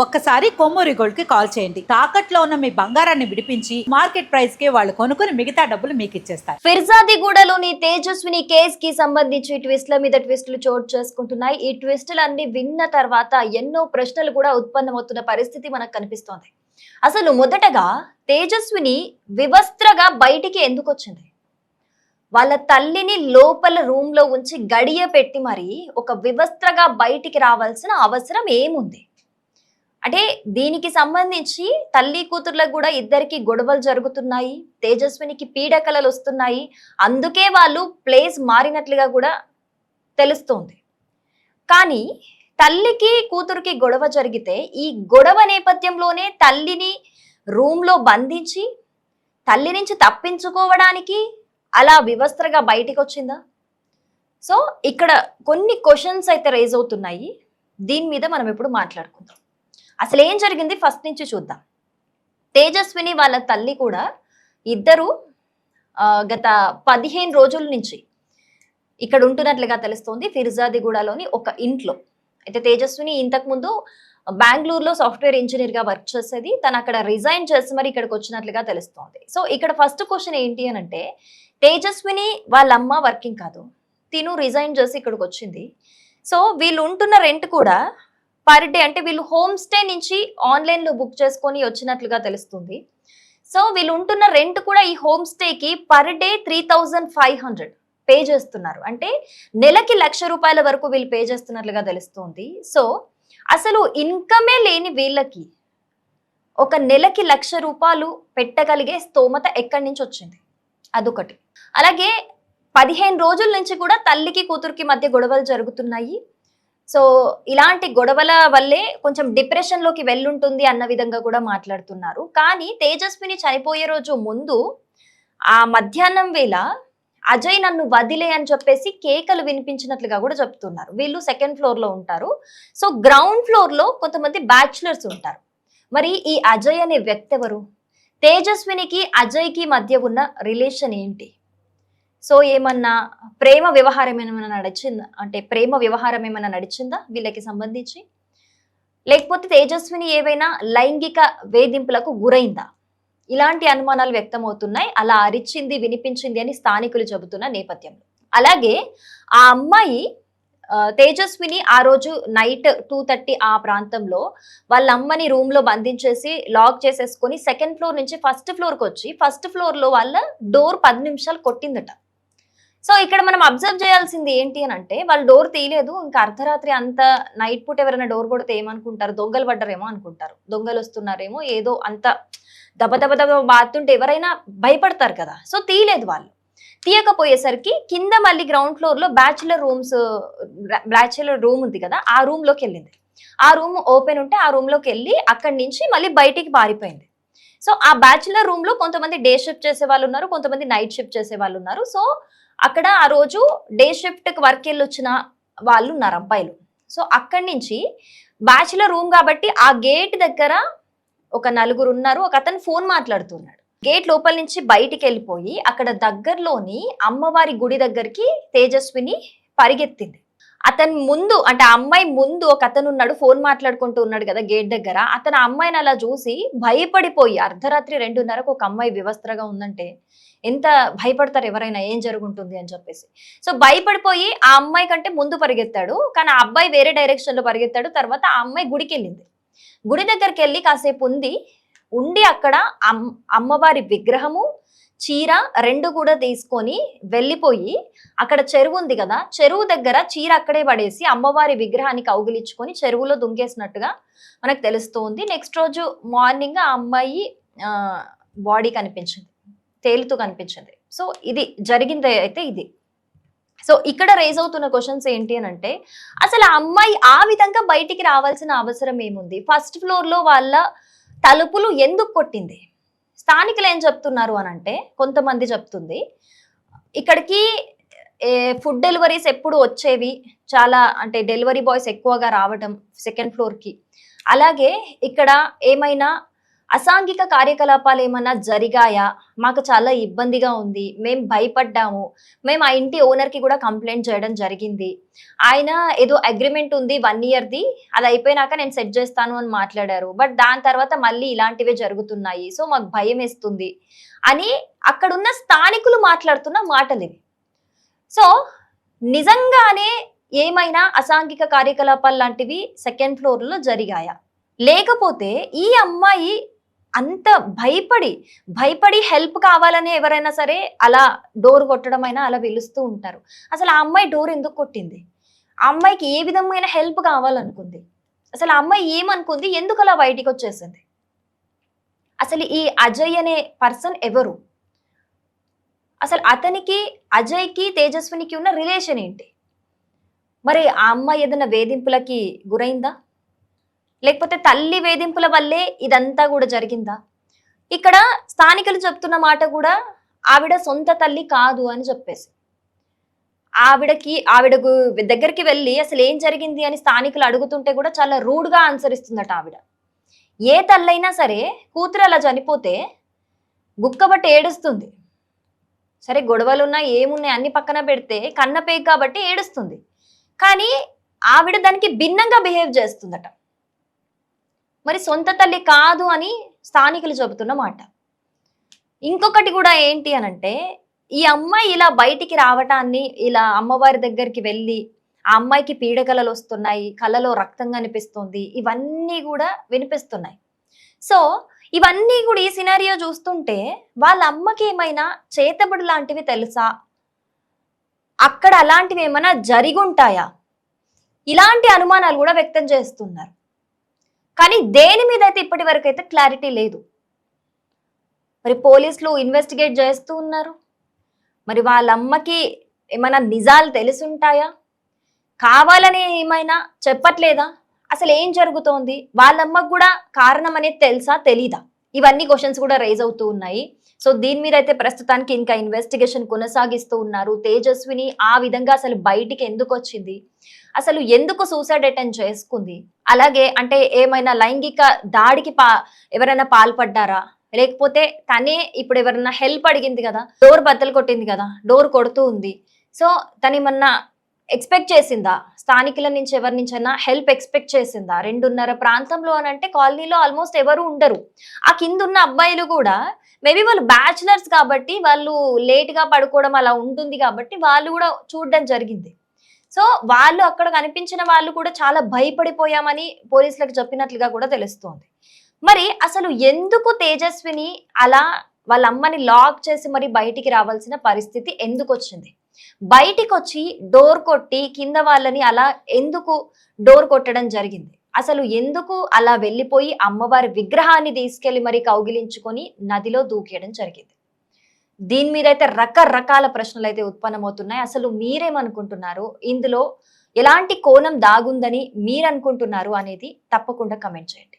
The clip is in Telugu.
ఒక్కసారి కొమ్మూరి గోల్డ్ కి కాల్ చేయండి. తాకట్లో ఉన్న మీ బంగారాన్ని విడిపించి మార్కెట్ ప్రైస్ కి వాళ్ళు కొనుక్కుని మిగతా డబ్బులు మీకు ఇచ్చేస్తారు. ఫిర్జాదిగూడలోని తేజస్విని కేస్ కి సంబంధించి ట్విస్ట్ల మీద ట్విస్టులు చోటు చేసుకుంటున్నాయి. ఈ ట్విస్టులన్నీ విన్న తర్వాత ఎన్నో ప్రశ్నలు కూడా ఉత్పన్నమవుతున్న పరిస్థితి మనకు కనిపిస్తోంది. అసలు మొదటగా తేజస్విని వివస్త్రగా బయటికి ఎందుకు వచ్చింది? వాళ్ళ తల్లిని లోపల రూమ్ లో ఉంచి గడియ పెట్టి మరి ఒక వివస్త్రగా బయటికి రావాల్సిన అవసరం ఏముంది? అంటే దీనికి సంబంధించి తల్లి కూతుర్లకు కూడా ఇద్దరికి గొడవలు జరుగుతున్నాయి. తేజస్వినికి పీడకలలు వస్తున్నాయి. అందుకే వాళ్ళు ప్లేస్ మారినట్లుగా కూడా తెలుస్తోంది. కానీ తల్లికి కూతురికి గొడవ జరిగితే ఈ గొడవ నేపథ్యంలోనే తల్లిని రూమ్ లో బంధించి తల్లి నుంచి తప్పించుకోవడానికి అలా వివస్త్రగా బయటికి వచ్చిందా? సో ఇక్కడ కొన్ని క్వశ్చన్స్ అయితే రేజ్ అవుతున్నాయి. దీని మీద మనం ఇప్పుడు మాట్లాడుకుందాం. అసలు ఏం జరిగింది ఫస్ట్ నుంచి చూద్దాం. తేజస్విని వాళ్ళ తల్లి కూడా ఇద్దరు గత 15 రోజుల నుంచి ఇక్కడ ఉంటున్నట్లుగా తెలుస్తోంది ఫిర్జాదిగూడలోని ఒక ఇంట్లో. అయితే తేజస్విని ఇంతకు ముందు బెంగళూరులో సాఫ్ట్వేర్ ఇంజనీర్ గా వర్క్ చేసేది. తను అక్కడ రిజైన్ చేసి మరి ఇక్కడికి వచ్చినట్లుగా తెలుస్తోంది. సో ఇక్కడ ఫస్ట్ క్వశ్చన్ ఏంటి అని అంటే, తేజస్విని వాళ్ళ అమ్మ వర్కింగ్ కాదు, తిను రిజైన్ చేసి ఇక్కడికి వచ్చింది. సో వీళ్ళు ఉంటున్న రెంట్ కూడా పర్ డే, అంటే వీళ్ళు హోమ్ స్టే నుంచి ఆన్లైన్ లో బుక్ చేసుకొని వచ్చినట్లుగా తెలుస్తుంది. సో వీళ్ళు ఉంటున్న రెంట్ కూడా ఈ హోమ్ స్టేకి పర్ డే 3500 పే చేస్తున్నారు. అంటే నెలకి 1,00,000 రూపాయల వరకు వీళ్ళు పే చేస్తున్నట్లుగా తెలుస్తుంది. సో అసలు ఇన్కమే లేని వీళ్ళకి ఒక నెలకి 1,00,000 రూపాయలు పెట్టగలిగే స్తోమత ఎక్కడి నుంచి వచ్చింది? అదొకటి. అలాగే 15 రోజుల నుంచి కూడా తల్లికి కూతురికి మధ్య గొడవలు జరుగుతున్నాయి. సో ఇలాంటి గొడవల వల్లే కొంచెం డిప్రెషన్ లోకి వెళ్ళుంటుంది అన్న విధంగా కూడా మాట్లాడుతున్నారు. కానీ తేజస్విని చనిపోయే రోజు ముందు ఆ మధ్యాహ్నం వేళ అజయ్ నన్ను వదిలే అని చెప్పేసి కేకలు వినిపించినట్లుగా కూడా చెప్తున్నారు. వీళ్ళు సెకండ్ ఫ్లోర్ లో ఉంటారు. సో గ్రౌండ్ ఫ్లోర్ లో కొంతమంది బ్యాచులర్స్ ఉంటారు. మరి ఈ అజయ్ అనే వ్యక్తి ఎవరు? తేజస్వినికి అజయ్ కి మధ్య ఉన్న రిలేషన్ ఏంటి? సో ఏమన్నా ప్రేమ వ్యవహారం ఏమైనా నడిచిందా? అంటే ప్రేమ వ్యవహారం ఏమైనా నడిచిందా వీళ్ళకి సంబంధించి? లేకపోతే తేజస్విని ఏవైనా లైంగిక వేధింపులకు గురైందా? ఇలాంటి అనుమానాలు వ్యక్తమవుతున్నాయి. అలా అరిచింది, వినిపించింది అని స్థానికులు చెబుతున్న నేపథ్యంలో. అలాగే ఆ అమ్మాయి తేజస్విని ఆ రోజు నైట్ 2:30 ఆ ప్రాంతంలో వాళ్ళ అమ్మని రూమ్ లో బంధించేసి లాక్ చేసేసుకొని సెకండ్ ఫ్లోర్ నుంచి ఫస్ట్ ఫ్లోర్ కి వచ్చి ఫస్ట్ ఫ్లోర్ లో వాళ్ళ డోర్ 10 నిమిషాలు కొట్టిందట. సో ఇక్కడ మనం అబ్జర్వ్ చేయాల్సింది ఏంటి అని అంటే, వాళ్ళు డోర్ తీయలేదు. ఇంకా అర్ధరాత్రి అంత నైట్ పూట ఎవరైనా డోర్ కొడితే ఏమనుకుంటారు? దొంగలు పడ్డారేమో అనుకుంటారు, దొంగలు వస్తున్నారేమో, ఏదో అంత దబ బాతుంటే ఎవరైనా భయపడతారు కదా. సో తీయలేదు వాళ్ళు. తీయకపోయేసరికి కింద మళ్ళీ గ్రౌండ్ ఫ్లోర్ లో బ్యాచులర్ రూమ్ ఉంది కదా, ఆ రూమ్ లోకి వెళ్ళింది. ఆ రూమ్ ఓపెన్ ఉంటే ఆ రూమ్ లోకి వెళ్ళి అక్కడి నుంచి మళ్ళీ బయటికి పారిపోయింది. సో ఆ బ్యాచులర్ రూమ్ లో కొంతమంది డే షిఫ్ట్ చేసే వాళ్ళు ఉన్నారు, కొంతమంది నైట్ షిఫ్ట్ చేసే వాళ్ళు ఉన్నారు. సో అక్కడ ఆ రోజు డే షిఫ్ట్ కి వర్క్ వెళ్ళి వచ్చిన వాళ్ళు ఉన్నారు, అబ్బాయిలు. సో అక్కడి నుంచి బ్యాచులర్ రూమ్ కాబట్టి ఆ గేట్ దగ్గర ఒక నలుగురు ఉన్నారు. ఒక అతను ఫోన్ మాట్లాడుతున్నాడు. గేట్ లోపల నుంచి బయటికి వెళ్ళిపోయి అక్కడ దగ్గరలోని అమ్మవారి గుడి దగ్గరికి తేజస్విని పరిగెత్తింది. అతని ముందు, అంటే ఆ అమ్మాయి ముందు ఒక అతను ఉన్నాడు, ఫోన్ మాట్లాడుకుంటూ ఉన్నాడు కదా గేట్ దగ్గర. అతను అమ్మాయిని అలా చూసి భయపడిపోయి, అర్ధరాత్రి 2:30కు ఒక అమ్మాయి వివస్త్రగా ఉందంటే ఎంత భయపడతారు ఎవరైనా, ఏం జరుగుతుంది అని చెప్పేసి. సో భయపడిపోయి ఆ అమ్మాయి కంటే ముందు పరిగెత్తాడు. కానీ ఆ అబ్బాయి వేరే డైరెక్షన్ లో పరిగెత్తాడు. తర్వాత ఆ అమ్మాయి గుడికి వెళ్ళింది. గుడి దగ్గరికి వెళ్ళి కాసేపు ఉండి అక్కడ అమ్మవారి విగ్రహము, చీర 2 కూడా తీసుకొని వెళ్ళిపోయి అక్కడ చెరువు ఉంది కదా, చెరువు దగ్గర చీర అక్కడే పడేసి అమ్మవారి విగ్రహాన్ని కౌగిలించుకొని చెరువులో దుంకేసినట్టుగా మనకు తెలుస్తోంది. నెక్స్ట్ రోజు మార్నింగ్ ఆ అమ్మాయి బాడీ కనిపించింది, తేలుతూ కనిపించింది. సో ఇది జరిగింది అయితే ఇది. సో ఇక్కడ రేజ్ అవుతున్న క్వశ్చన్స్ ఏంటి అని అంటే, అసలు ఆ అమ్మాయి ఆ విధంగా బయటికి రావాల్సిన అవసరం ఏముంది? ఫస్ట్ ఫ్లోర్ లో వాళ్ళ తలుపులు ఎందుకు కొట్టింది? స్థానికులు ఏం చెప్తున్నారు అని అంటే, కొంతమంది చెప్తుంది ఇక్కడికి ఫుడ్ డెలివరీస్ ఎప్పుడు వచ్చేవి, చాలా అంటే డెలివరీ బాయ్స్ ఎక్కువగా రావడం సెకండ్ ఫ్లోర్ కి. అలాగే ఇక్కడ ఏమైనా అసాంఘిక కార్యకలాపాలు ఏమన్నా జరిగాయా? మాకు చాలా ఇబ్బందిగా ఉంది. మేము భయపడ్డాము. మేము ఆ ఇంటి ఓనర్‌కి కూడా కంప్లెయింట్ చేయడం జరిగింది. ఆయన ఏదో అగ్రీమెంట్ ఉంది 1 ఇయర్‌ది. అది అయిపోయినాక నేను సెట్ చేస్తాను అని మాట్లాడారు. బట్ దాని తర్వాత మళ్ళీ ఇలాంటివే జరుగుతున్నాయి. సో మాకు భయమేస్తుంది అని అక్కడున్న స్థానికులు మాట్లాడుతున్న మాటలివి. సో నిజంగానే ఏమైనా అసాంఘిక కార్యకలాపాలు లాంటివి సెకండ్ ఫ్లోర్‌లో జరిగాయా? లేకపోతే ఈ అమ్మాయి అంత భయపడి హెల్ప్ కావాలని ఎవరైనా సరే అలా డోర్ కొట్టడమైనా అలా పిలుస్తూ ఉంటారు. అసలు ఆ అమ్మాయి డోర్ ఎందుకు కొట్టింది? ఆ అమ్మాయికి ఏ విధమైన హెల్ప్ కావాలనుకుంది? అసలు ఆ అమ్మాయి ఏమనుకుంది? ఎందుకు అలా బయటికొచ్చేసింది? అసలు ఈ అజయ్ అనే పర్సన్ ఎవరు? అసలు అతనికి, అజయ్‌కి, తేజస్వినికి ఉన్న రిలేషన్ ఏంటి? మరి ఆ అమ్మాయి ఏదైనా వేధింపులకి గురైందా? లేకపోతే తల్లి వేధింపుల వల్లే ఇదంతా కూడా జరిగిందా? ఇక్కడ స్థానికులు చెప్తున్న మాట కూడా ఆవిడ సొంత తల్లి కాదు అని చెప్పేసి. ఆవిడకు దగ్గరికి వెళ్ళి అసలు ఏం జరిగింది అని స్థానికులు అడుగుతుంటే కూడా చాలా రూడ్‌గా ఆన్సర్ ఇస్తుందట ఆవిడ. ఏ తల్లైనా సరే కూతురు అలా చనిపోతే గుక్కబట్టి ఏడుస్తుంది. సరే గొడవలున్నా ఏమున్నాయి అన్ని పక్కన పెడితే కన్న పేగు కాబట్టి ఏడుస్తుంది. కానీ ఆవిడ దానికి భిన్నంగా బిహేవ్ చేస్తుందట. మరి సొంత తల్లి కాదు అని స్థానికులు చెబుతున్న మాట. ఇంకొకటి కూడా ఏంటి అనంటే ఈ అమ్మాయి ఇలా బయటికి రావటాన్ని, ఇలా అమ్మవారి దగ్గరికి వెళ్ళి ఆ అమ్మాయికి పీడకలలు వస్తున్నాయి, కళ్ళలో రక్తం కనిపిస్తుంది, ఇవన్నీ కూడా వినిపిస్తున్నాయి. సో ఇవన్నీ కూడా ఈ సినారియో చూస్తుంటే వాళ్ళ అమ్మకి ఏమైనా చేతబడి లాంటివి తెలుసా? అక్కడ అలాంటివి ఏమైనా జరిగుంటాయా? ఇలాంటి అనుమానాలు కూడా వ్యక్తం చేస్తున్నారు. కానీ దేని మీద అయితే ఇప్పటి వరకు అయితే క్లారిటీ లేదు. మరి పోలీసులు ఇన్వెస్టిగేట్ చేస్తూ ఉన్నారు. మరి వాళ్ళ అమ్మకి ఏమైనా నిజాలు తెలుసుంటాయా? కావాలని ఏమైనా చెప్పట్లేదా? అసలు ఏం జరుగుతోంది? వాళ్ళమ్మకు కూడా కారణం అనేది తెలుసా తెలీదా? ఇవన్నీ క్వశ్చన్స్ కూడా రైజ్ అవుతూ ఉన్నాయి. సో దీని మీద అయితే ప్రస్తుతానికి ఇంకా ఇన్వెస్టిగేషన్ కొనసాగిస్తూ ఉన్నారు. తేజస్విని ఆ విధంగా అసలు బయటికి ఎందుకు వచ్చింది, అసలు ఎందుకు సూసైడ్ అటెంప్ట్ చేసుకుంది, అలాగే అంటే ఏమైనా లైంగిక దాడికి ఎవరైనా పాల్పడ్డారా, లేకపోతే తనే ఇప్పుడు ఎవరైనా హెల్ప్ అడిగింది కదా, డోర్ బద్దలు కొట్టింది కదా, డోర్ కొడుతూ ఉంది. సో తను ఏమన్నా ఎక్స్పెక్ట్ చేసిందా? స్థానికుల నుంచి ఎవరి నుంచైనా హెల్ప్ ఎక్స్పెక్ట్ చేసిందా? 2:30 ప్రాంతంలో అని అంటే కాలనీలో ఆల్మోస్ట్ ఎవరు ఉండరు. ఆ కింద ఉన్న అబ్బాయిలు కూడా మేబీ వాళ్ళు బ్యాచులర్స్ కాబట్టి వాళ్ళు లేట్ గా పడుకోవడం అలా ఉంటుంది కాబట్టి వాళ్ళు కూడా చూడడం జరిగింది. సో వాళ్ళు అక్కడ కనిపించిన వాళ్ళు కూడా చాలా భయపడిపోయామని పోలీసులకు చెప్పినట్లుగా కూడా తెలుస్తోంది. మరి అసలు ఎందుకు తేజస్విని అలా వాళ్ళ అమ్మని లాక్ చేసి మరి బయటికి రావాల్సిన పరిస్థితి ఎందుకు వచ్చింది? బయటికి వచ్చి డోర్ కొట్టి కింద వాళ్ళని అలా ఎందుకు డోర్ కొట్టడం జరిగింది? అసలు ఎందుకు అలా వెళ్ళిపోయి అమ్మవారి విగ్రహాన్ని తీసుకెళ్లి మరి కౌగిలించుకొని నదిలో దూకేయడం జరిగింది? దీని మీద అయితే రకరకాల ప్రశ్నలు అయితే ఉత్పన్నమవుతున్నాయి. అసలు మీరేమనుకుంటున్నారు? ఇందులో ఎలాంటి కోణం దాగుందని మీరు అనుకుంటున్నారు అనేది తప్పకుండా కమెంట్ చేయండి.